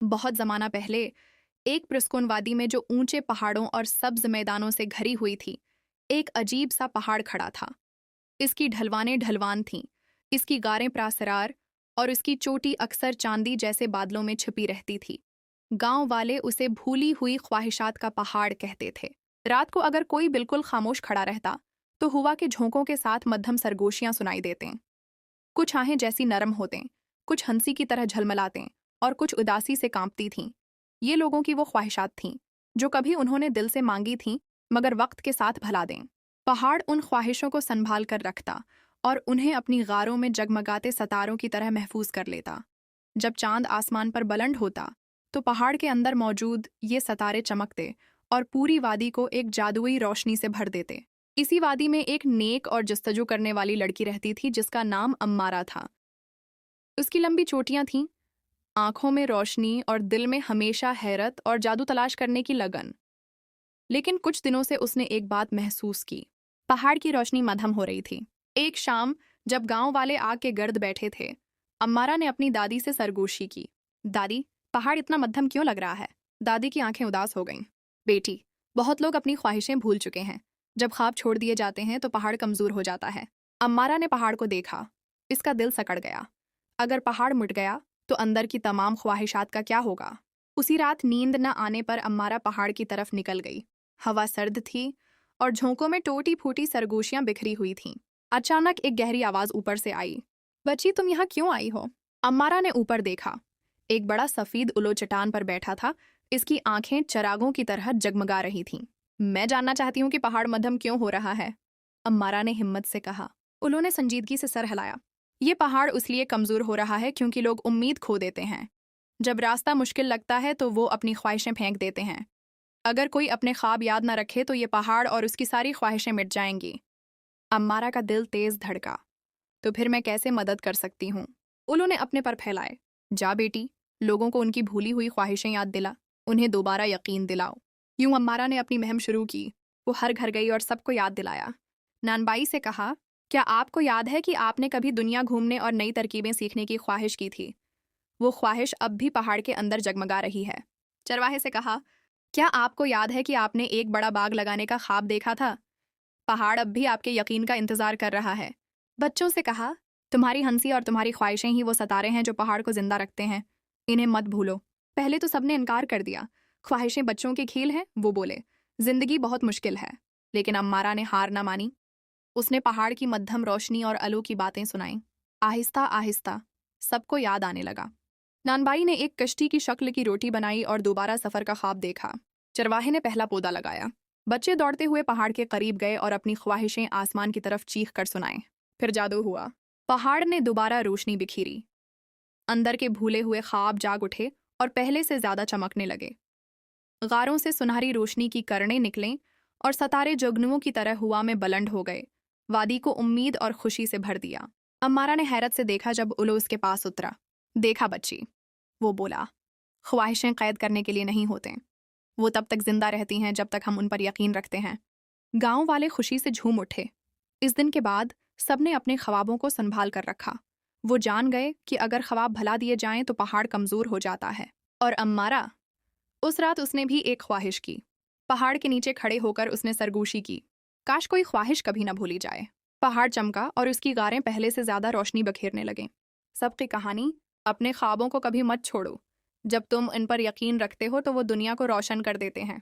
बहुत ज़माना पहले एक पुरस्कुन वादी में जो ऊंचे पहाड़ों और सब्ज मैदानों से घरी हुई थी, एक अजीब सा पहाड़ खड़ा था। इसकी ढलवानें ढलवान थीं, इसकी गारें प्रासरार और इसकी चोटी अक्सर चांदी जैसे बादलों में छिपी रहती थी। गांव वाले उसे भूली हुई ख्वाहिशात का पहाड़ कहते थे। रात को अगर कोई बिल्कुल खामोश खड़ा रहता तो हुआ के झोंकों के साथ मध्यम सरगोशियां सुनाई देते। कुछ आहें जैसी नरम होते, कुछ हंसी की तरह झलमलाते और कुछ उदासी से कांपती थीं। ये लोगों की वो ख्वाहिशात थीं जो कभी उन्होंने दिल से मांगी थीं, मगर वक्त के साथ भला दें। पहाड़ उन ख्वाहिशों को संभाल कर रखता और उन्हें अपनी गारों में जगमगाते सितारों की तरह महफूज कर लेता। जब चांद आसमान पर बुलंद होता तो पहाड़ के अंदर मौजूद ये सितारे चमकते और पूरी वादी को एक जादुई रोशनी से भर देते। इसी वादी में एक नेक और जस्तजू करने वाली लड़की रहती थी जिसका नाम अम्मारा था। उसकी लंबी चोटियां थीं, आंखों में रोशनी और दिल में हमेशा हैरत और जादू तलाश करने की लगन। लेकिन कुछ दिनों से उसने एक बात महसूस की। पहाड़ की रोशनी मध्यम हो रही थी। एक शाम जब गांव वाले आग के गर्द बैठे थे, अम्मारा ने अपनी दादी से सरगोशी की। दादी, पहाड़ इतना मध्यम क्यों लग रहा है? दादी की आंखें उदास हो गईं। बेटी, बहुत लोग अपनी ख्वाहिशें भूल चुके हैं। जब ख्वाब छोड़ दिए जाते हैं तो पहाड़ कमजोर हो जाता है। अम्मारा ने पहाड़ को देखा। इसका दिल सकड़ गया। अगर पहाड़ मिट गया तो अंदर की तमाम ख्वाहिशात का क्या होगा? उसी रात नींद न आने पर अम्मारा पहाड़ की तरफ निकल गई। हवा सर्द थी और झोंकों में टूटी फूटी सरगोशियां बिखरी हुई थीं। अचानक एक गहरी आवाज ऊपर से आई। बच्ची, तुम यहाँ क्यों आई हो? अम्मारा ने ऊपर देखा। एक बड़ा सफेद उलो चट्टान पर बैठा था। इसकी आंखें चरागों की तरह जगमगा रही थीं। मैं जानना चाहती हूँ कि पहाड़ मध्यम क्यों हो रहा है, अम्मारा ने हिम्मत से कहा। उलो ने संजीदगी से सर हिलाया। ये पहाड़ इसलिए कमजोर हो रहा है क्योंकि लोग उम्मीद खो देते हैं। जब रास्ता मुश्किल लगता है तो वो अपनी ख्वाहिशें फेंक देते हैं। अगर कोई अपने ख्वाब याद न रखे तो ये पहाड़ और उसकी सारी ख्वाहिशें मिट जाएंगी। अम्मारा का दिल तेज धड़का। तो फिर मैं कैसे मदद कर सकती हूँ? उलो ने अपने पर फैलाए। जा बेटी, लोगों को उनकी भूली हुई ख्वाहिशें याद दिला, उन्हें दोबारा यकीन दिलाओ। यूं अम्मारा ने अपनी मुहिम शुरू की। वो हर घर गई और सबको याद दिलाया। नानबाई से कहा, क्या आपको याद है कि आपने कभी दुनिया घूमने और नई तरकीबें सीखने की ख्वाहिश की थी? वो ख्वाहिश अब भी पहाड़ के अंदर जगमगा रही है। चरवाहे से कहा, क्या आपको याद है कि आपने एक बड़ा बाग लगाने का ख्वाब देखा था? पहाड़ अब भी आपके यकीन का इंतजार कर रहा है। बच्चों से कहा, तुम्हारी हंसी और तुम्हारी ख्वाहिशें ही वो सितारे हैं जो पहाड़ को जिंदा रखते हैं। इन्हें मत भूलो। पहले तो सबने इनकार कर दिया। ख्वाहिशें बच्चों के खेल हैं, वो बोले। जिंदगी बहुत मुश्किल है। लेकिन अम्मारा ने हार न मानी। उसने पहाड़ की मध्यम रोशनी और अलू की बातें सुनाई। आहिस्ता आहिस्ता सबको याद आने लगा। नानबाई ने एक कश्ती की शक्ल की रोटी बनाई और दोबारा सफर का ख्वाब देखा। चरवाहे ने पहला पौधा लगाया। बच्चे दौड़ते हुए पहाड़ के करीब गए और अपनी ख्वाहिशें आसमान की तरफ चीख कर सुनाए। फिर जादू हुआ। पहाड़ ने दोबारा रोशनी बिखेरी। अंदर के भूले हुए ख्वाब जाग उठे और पहले से ज्यादा चमकने लगे। गारों से सुनहरी रोशनी की करनें निकलें और सितारे जुगनुओं की तरह हुआ में बुलंद हो गए। वादी को उम्मीद और खुशी से भर दिया। अम्मारा ने हैरत से देखा जब उलो उसके पास उतरा। देखा बच्ची, वो बोला, ख्वाहिशें कैद करने के लिए नहीं होते। वो तब तक जिंदा रहती हैं जब तक हम उन पर यकीन रखते हैं। गांव वाले खुशी से झूम उठे। इस दिन के बाद सबने अपने ख्वाबों को संभाल कर रखा। वो जान गए कि अगर ख्वाब भला दिए जाएं तो पहाड़ कमजोर हो जाता है। और अम्मारा, उस रात उसने भी एक ख्वाहिश की। पहाड़ के नीचे खड़े होकर उसने सरगोशी की। काश कोई ख्वाहिश कभी न भूली जाए। पहाड़ चमका और उसकी गारें पहले से ज्यादा रोशनी बखेरने लगे। सबकी कहानी, अपने ख्वाबों को कभी मत छोड़ो। जब तुम इन पर यकीन रखते हो तो वो दुनिया को रोशन कर देते हैं।